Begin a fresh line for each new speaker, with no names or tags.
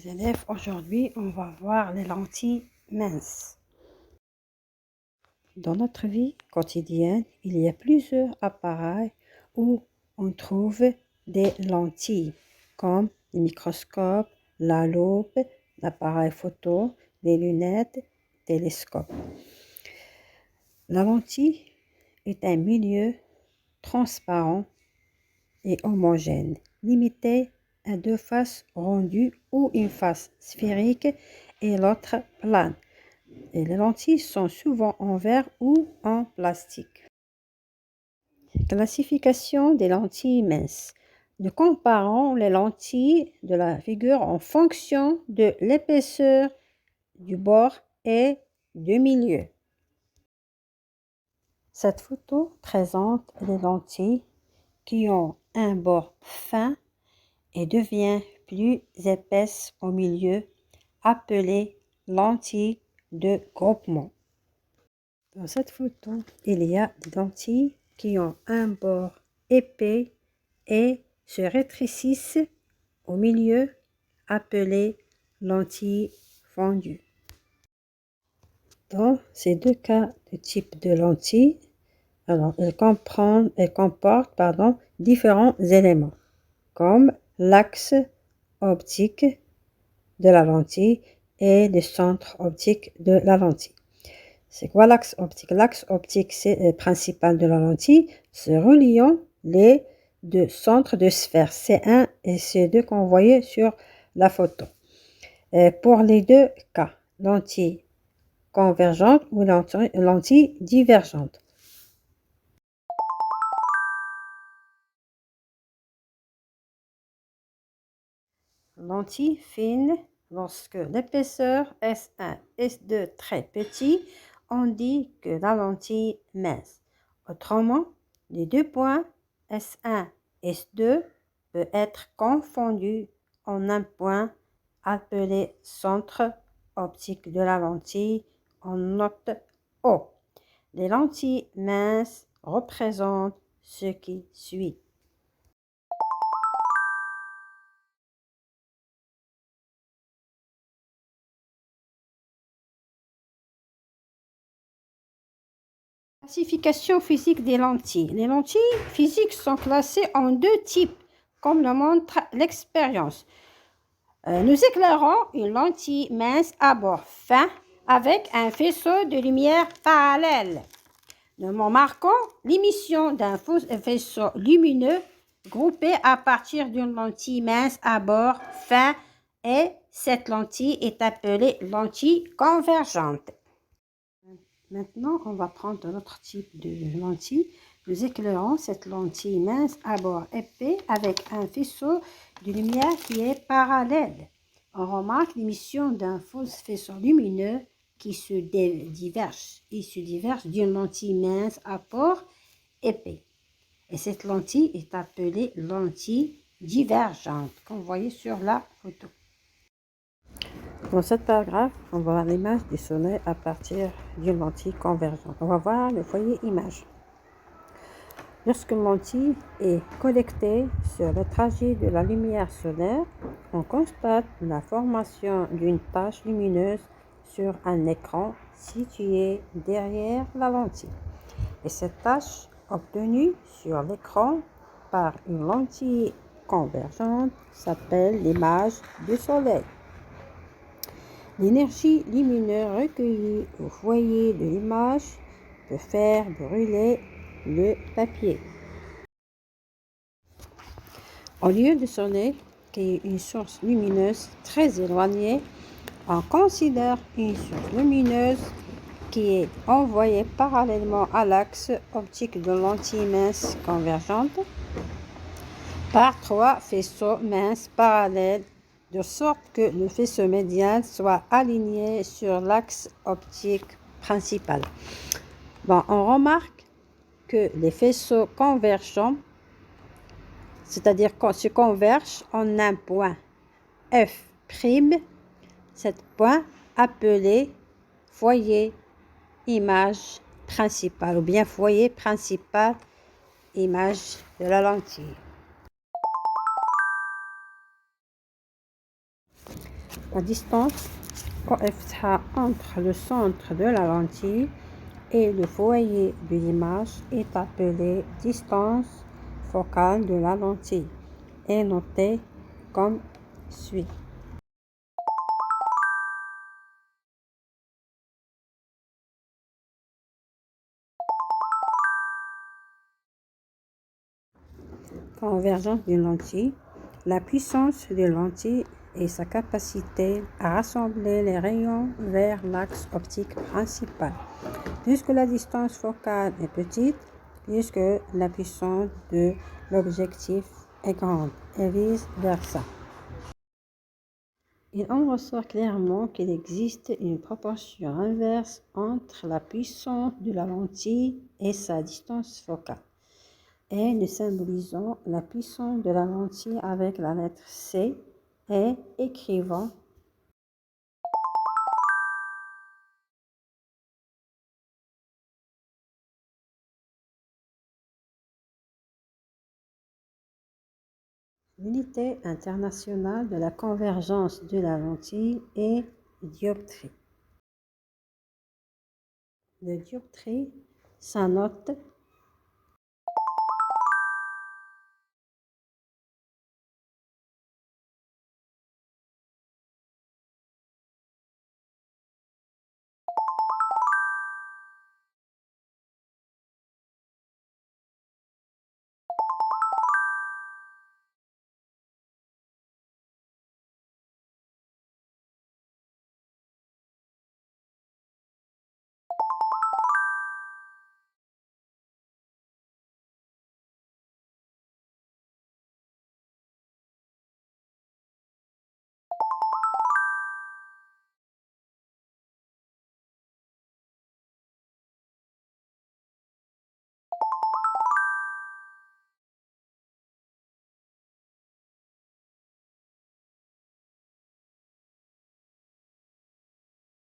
mes élèves, aujourd'hui on va voir les lentilles minces. Dans notre vie quotidienne, il y a plusieurs appareils où on trouve des lentilles, comme le microscope, la loupe, l'appareil photo, les lunettes, télescope. La lentille est un milieu transparent et homogène, limité à deux faces rendues ou une face sphérique et l'autre plane. Et les lentilles sont souvent en verre ou en plastique. Classification des lentilles minces. Nous comparons les lentilles de la figure en fonction de l'épaisseur du bord et du milieu. Cette photo présente les lentilles qui ont un bord fin et devient plus épaisse au milieu, appelée lentille de groupement. Dans cette photo, il y a des lentilles qui ont un bord épais et se rétrécissent au milieu, appelées lentilles fondues. Dans ces deux cas de type de lentilles, elles comportent différents éléments, comme l'axe optique de la lentille et le centre optique de la lentille. C'est quoi l'axe optique? L'axe optique, c'est le principal de la lentille, c'est reliant les deux centres de sphère C1 et C2 qu'on voyait sur la photo. Et pour les deux cas, lentille convergente ou lentille divergente. Lentille fine, lorsque l'épaisseur S1, S2 très petit, on dit que la lentille mince. Autrement, les deux points S1, S2 peut être confondus en un point appelé centre optique de la lentille en note O. Les lentilles minces représentent ce qui suit. Classification physique des lentilles. Les lentilles physiques sont classées en deux types, comme le montre l'expérience. Nous éclairons une lentille mince à bord fin avec un faisceau de lumière parallèle. Nous marquons l'émission d'un faisceau lumineux groupé à partir d'une lentille mince à bord fin et cette lentille est appelée lentille convergente. Maintenant, on va prendre un autre type de lentille. Nous éclairons cette lentille mince à bord épais avec un faisceau de lumière qui est parallèle. On remarque l'émission d'un faux faisceau lumineux qui se diverge. Il se diverge d'une lentille mince à bord épais. Et cette lentille est appelée lentille divergente, comme vous voyez sur la photo. Dans ce paragraphe, on va voir l'image du soleil à partir d'une lentille convergente. On va voir le foyer image. Lorsqu'une lentille est connectée sur le trajet de la lumière solaire, on constate la formation d'une tache lumineuse sur un écran situé derrière la lentille. Et cette tache obtenue sur l'écran par une lentille convergente s'appelle l'image du soleil. L'énergie lumineuse recueillie au foyer de l'image peut faire brûler le papier. Au lieu du soleil, qui est une source lumineuse très éloignée, on considère une source lumineuse qui est envoyée parallèlement à l'axe optique de lentille mince convergente par trois faisceaux minces parallèles de sorte que le faisceau médian soit aligné sur l'axe optique principal. On remarque que les faisceaux convergents, c'est-à-dire qu'on se convergent en un point F', cet point appelé foyer image principale ou bien foyer principal image de la lentille. La distance OF entre le centre de la lentille et le foyer de l'image est appelée distance focale de la lentille et notée comme suit. Convergence d'une lentille. La puissance de lentille et sa capacité à rassembler les rayons vers l'axe optique principal. Puisque la distance focale est petite, puisque la puissance de l'objectif est grande et vice-versa. Il en ressort clairement qu'il existe une proportion inverse entre la puissance de la lentille et sa distance focale. Et nous symbolisons la puissance de la lentille avec la lettre C et écrivons l'unité internationale de la convergence de la lentille est dioptrie. Le dioptrie, sa note